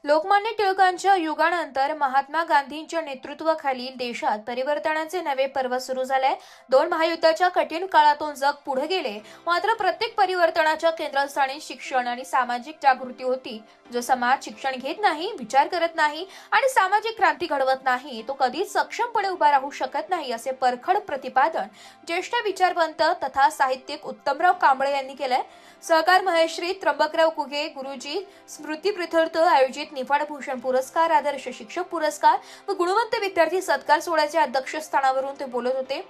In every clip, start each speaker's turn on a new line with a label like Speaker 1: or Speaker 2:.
Speaker 1: लोकमान्य टिळकांच्या युगानंतर महात्मा गांधींच्या नेतृत्वाखाली देशात परिवर्तनाचे नवे पर्व सुरू झाले। दोन महायुद्धाच्या कठीण काळातून जग पुढे गेले, मात्र प्रत्येक परिवर्तनाच्या केंद्रस्थानी शिक्षण आणि सामाजिक जागृती होती। जो समाज शिक्षण घेत नाही, विचार करत नाही आणि सामाजिक क्रांती घडवत नाही, तो कधीच सक्षमपणे उभा राहू शकत नाही, असे परखड प्रतिपादन ज्येष्ठ विचारवंत तथा साहित्यिक उत्तमराव कांबळे यांनी केले। सहकार महेश्री त्र्यंबकराव कुगे गुरुजी स्मृती प्रीत्यर्थ आयोजित निफाड भूषण पुरस्कार, आदर्श शिक्षक पुरस्कार व गुणवंत विद्यार्थी सत्कार सोहळ्याच्या अध्यक्षस्थानावरून ते बोलत होते।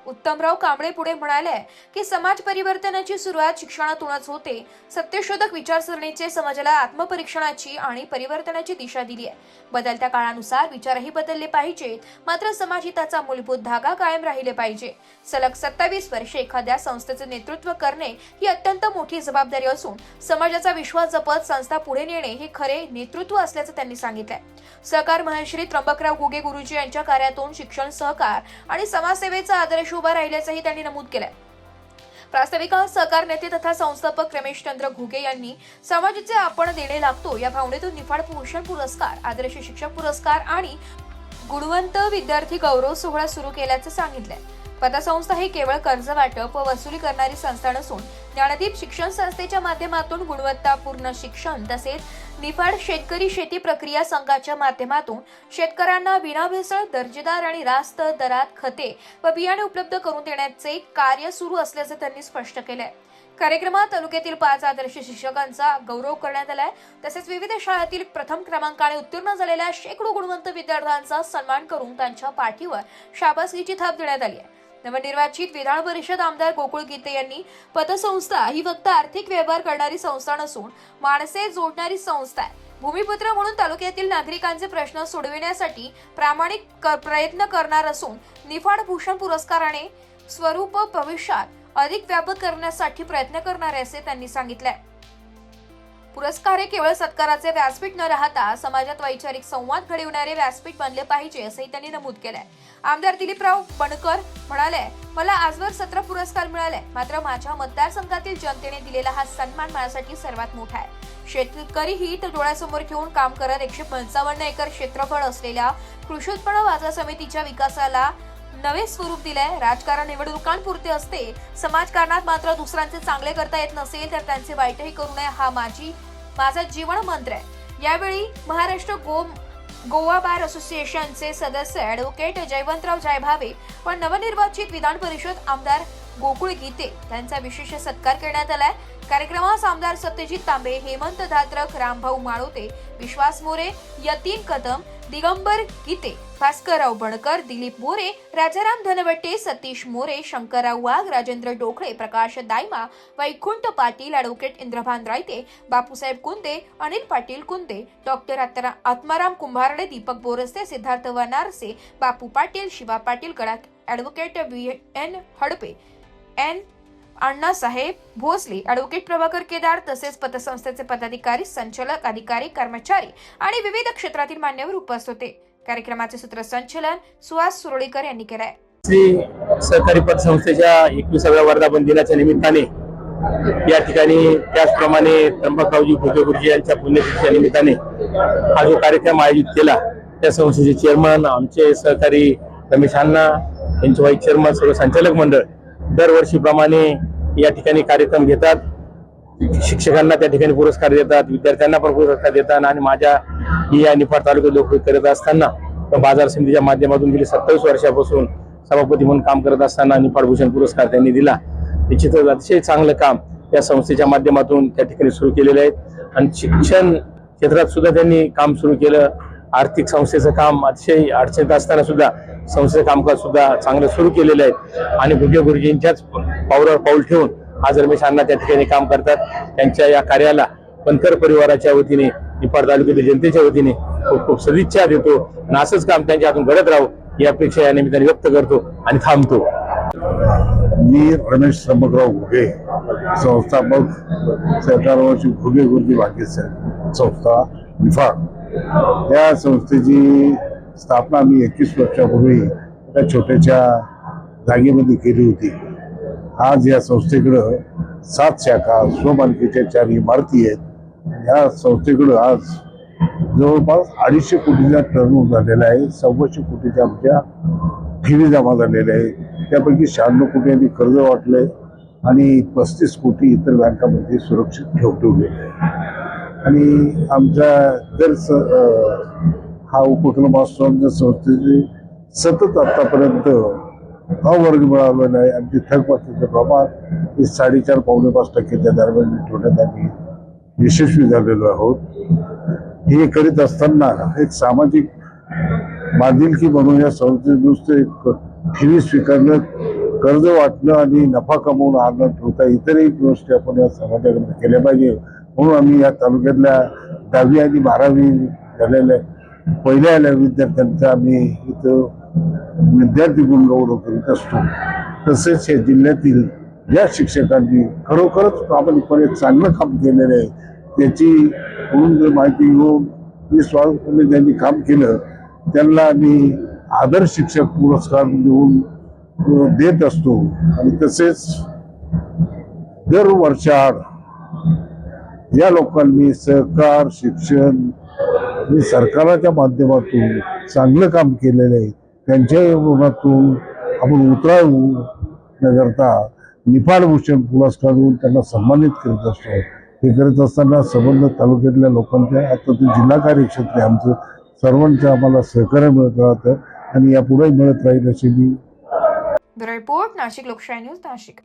Speaker 1: उत्तमराव कांबळे पुढे म्हणाले की समाज परिवर्तनाची सुरुवात शिक्षणातूनच होते। सत्यशोधक विचारसरणीचे समाजाला आत्मपरीक्षणाची आणि परिवर्तनाची दिशा दिली आहे। बदलत्या काळानुसार विचारही बदलले पाहिजेत, मात्र समाजहिताचा मूलभूत धागा कायम राहिले पाहिजे। सलग 27 वर्षे एखाद्या संस्थेचे नेतृत्व करणे ही अत्यंत मोठी जबाबदारी असून समाजाचा विश्वास जपत संस्था पुढे नेणे हे खरे नेतृत्व असल्याचे त्यांनी सांगितले। सहकार महेश्री त्र्यंबकराव कुगे गुरुजी यांच्या कार्यातून शिक्षण, सहकार आणि समाजसेवेचा आदर्श उभा राहिल्याचंही त्यांनी नमूद केलंय। प्रास्ताविक सहकार नेते तथा संस्थापक रमेशचंद्र घुगे यांनी समाजाचे आपण देणे लागतो या भावनेतून निफाड भूषण पुरस्कार, आदर्श शिक्षक पुरस्कार आणि गुणवंत विद्यार्थी गौरव सोहळा सुरू केल्याचं सांगितलंय। पतसंस्था ही केवळ कर्ज वाटप व वसुली करणारी संस्था नसून ज्ञानदीप शिक्षण संस्थेच्या माध्यमातून गुणवत्तापूर्ण शिक्षण तसेच निफाड शेतकरी शेती प्रक्रिया संघाच्या माध्यमातून शेतकऱ्यांना विनाभेसळ दर्जेदार आणि रास्त दरात खते व बियाणे उपलब्ध करून देण्याचे कार्य सुरू असल्याचे त्यांनी स्पष्ट केले। कार्यक्रमात तालुक्यातील 5 आदर्श शिक्षकांचा गौरव करण्यात आलाय। तसेच विविध शाळांतील प्रथम क्रमांकाने उत्तीर्ण झालेल्या शेकडो गुणवंत विद्यार्थ्यांचा सन्मान करून त्यांच्या पाठीवर शाबासकीची थाप देण्यात आली आहे। नवनिर्वाचित विधान परिषद आमदार गोकुळ गीते यांनी पतसंस्था ही फक्त आर्थिक व्यवहार करणारी संस्था नसून माणसे जोडणारी संस्था आहे। भूमिपुत्र म्हणून तालुक्यातील नागरिकांचे प्रश्न सोडविण्यासाठी प्रामाणिक प्रयत्न करणार असून निफाड भूषण पुरस्काराने स्वरूप भविष्यात अधिक व्यापक करण्यासाठी प्रयत्न करणार असे त्यांनी सांगितले। पुरस्कार हे केवळ सत्काराचे व्यासपीठ न राहता समाजात वैचारिक संवाद घडविणारे व्यासपीठ बनले पाहिजे असेही त्यांनी नमूद केले। आमदार दिलीपराव बनकर म्हणाले, मला आजवर 17 पुरस्कार मिळाले, मात्र माझ्या मतदारसंघातील जनतेने दिलेला हा सन्मान माझ्यासाठी सर्वात मोठा आहे। शेतकरी हित डोळ्यासमोर ठेवून काम करत 155 एकर क्षेत्रफळ असलेल्या कृषी उत्पन्न बाजार समितीच्या विकासाला नवे स्वरूप दिले। राजकारण निवडणुकांपुरते असते, समाजकारणात मात्र दुसऱ्यांचे चांगले करता येत नसेल तर त्यांचे वाईटही करू नये हा माझा जीवन मंत्र आहे। यावेळी महाराष्ट्र गोवा बार असोसिएशनचे सदस्य ॲडव्होकेट जयवंतराव जयभावे व नवनिर्वाचित विधान परिषद आमदार गोकुळ गीते यांचा विशेष सत्कार करण्यात आलाय। कार्यक्रमास आमदार Satyajit Tambe, Hemant Dhatrak, Rambhau Malote, Vishwas More, Yatin Kadam, Digambar Gite, Bhaskarrao Bankar, Dilip More, Rajaram Dhanwate, Satish More, Shankarrao Wagh, Rajendra Dokle, Prakash Dayma, Vaikunth Patil, advocate Indrabhan Raite, Bapusaheb Kunde, Anil Patil Kunde, doctor Atmaram Kumbharde, Deepak Borse, Siddharth Vanarse, Bapu Patil, Shiva Patil Gadakh, advocate VN Hadpe, N Annasaheb Bhosale, advocate Prabhakar Kedar तसेच पतसंस्थेचे पदाधिकारी, संचालक, अधिकारी, कर्मचारी आणि विविध क्षेत्रातील मान्यवर उपस्थित होते। कार्यक्रमाचे सूत्रसंचालन सुहास सुरळीकर यांनी केले।
Speaker 2: श्री सहकारी पतसंस्थेच्या 21व्या वर्धापन दिनाच्या निमित्ताने या ठिकाणी त्याचप्रमाणे त्र्यंबकरावजी घुगे गुरुजी यांच्या पुण्यतिथीच्या निमित्ताने हा जो कार्यक्रम आयोजित केला, त्या संस्थेचे चेअरमन आमचे सहकारी रमेश अण्णा यांचे व्हाईस चेअरमन, सर्व संचालक मंडळ दरवर्षीप्रमाणे या ठिकाणी कार्यक्रम घेतात। शिक्षकांना त्या ठिकाणी पुरस्कार देतात, विद्यार्थ्यांना पण पुरस्कार देतात आणि माझ्या या निफाड तालुक्यात लोक करत असताना बाजार समितीच्या माध्यमातून गेली 27 वर्षापासून सभापती म्हणून काम करत असताना निफाड भूषण पुरस्कार त्यांनी दिला। निश्चितच अतिशय चांगलं काम या संस्थेच्या माध्यमातून त्या ठिकाणी सुरू केलेलं आहे आणि शिक्षण क्षेत्रात सुद्धा त्यांनी काम सुरू केलं। आर्थिक संस्थेचं काम अतिशय अडचणीत असताना सुद्धा संस्थेचं कामकाज सुद्धा चांगलं सुरू केलेलं आहे आणि घुगे गुरुजींच्याच पावलावर पाऊल ठेवून आज रमेश अण्णा त्या ठिकाणी काम करतात। त्यांच्या या कार्याला बनकर परिवाराच्या वतीने, निफाड तालुक्यातील जनतेच्या वतीने खूप खूप सदिच्छा देतो आणि असंच काम त्यांच्या हातून घडत राहू ही अपेक्षा या निमित्ताने व्यक्त करतो आणि थांबतो।
Speaker 3: मी रमेश त्र्यंबकराव घुगे, संस्थापक सहकारवंशी घुगे गुरुजी भाग्य संस्था निफाड, या संस्थेची स्थापना मी 21 वर्षापूर्वी त्या छोट्याशा जागेमध्ये केली होती। आज या संस्थेकडं 7 शाखा, स्वमालकीच्या 4 इमारती आहेत। या संस्थेकडं आज जवळपास 250 कोटीचा टर्न झालेला आहे. 125 कोटीच्या आमच्या ठेवी जमा झालेल्या आहे. त्यापैकी 96 कोटी आम्ही कर्ज वाटलंय आणि 35 कोटी इतर बँकामध्ये सुरक्षित ठेवलेले आहे. आणि आमच्या हा उपक्रम असतो आमच्या संस्थेचे सतत आतापर्यंत अवर्ग मिळालेला आहे. आमची थकबाकीचं प्रमाण हे 4.5-5% दरम्यान ठेवण्यात आम्ही यशस्वी झालेलो आहोत. हे करीत असताना एक सामाजिक बांधिलकी म्हणून या संस्थेत नुसतं एक ठेवी स्वीकारणं, कर्ज वाटणं आणि नफा कमवून आणणं ठेवता इतरही गोष्टी आपण या समाजाकडे केल्या पाहिजे. म्हणून आम्ही या तालुक्यातल्या 10वी आणि 12वी झालेल्या पहिल्या आल्या विद्यार्थ्यांचा आम्ही इथं विद्यार्थी गुण गौरव करीत असतो. तसेच या जिल्ह्यातील ज्या शिक्षकांनी खरोखरच प्रामाणिकपणे चांगलं काम केलेलं आहे त्याची म्हणून माहिती घेऊन विश्वासपणे ज्यांनी काम केलं त्यांना आम्ही आदर्श शिक्षक पुरस्कार देऊन देत असतो. आणि तसेच दर वर्षाआड या लोकांनी सहकार, शिक्षण आणि सरकाराच्या माध्यमातून चांगलं काम केलेलं आहे त्यांच्या योगदानातून आपण उतरावू न करता निफाड भूषण पुरस्कार देऊन त्यांना सन्मानित करत असतो. हे करत असताना संबंध तालुक्यातल्या लोकांच्या आता ते जिल्हा कार्यक्षेत्र आमचं सर्वांचं आम्हाला सहकार्य मिळत राहतं आणि यापुढे मिळत राहील अशी मी
Speaker 1: ब्युरो रिपोर्ट, नाशिक लोकशाही न्यूज, नाशिक.